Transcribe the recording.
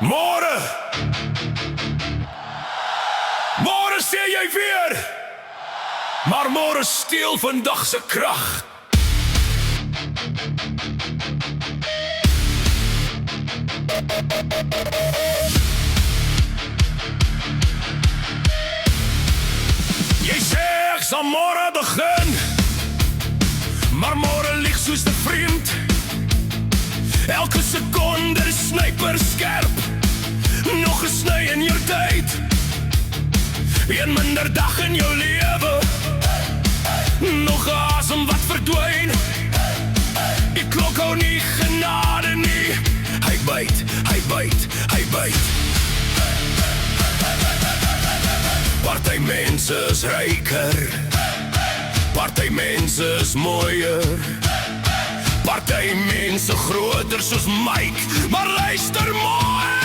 Môre sê jy weer, maar môre steel vandag se krag. Jy sê ek sal môre begin, maar môre lieg soos 'n vriend. Elke sekonde is sniper skerp, nog gesny in jou tyd. Een minder dag in jou lewe, nog 'n asem wat verdwyn. Die klok hou nie genade nie, hy byt, hy byt, hy byt. Party mense is ryker, party mense is mooier, party mense groter soos Mike, maar luister mooi.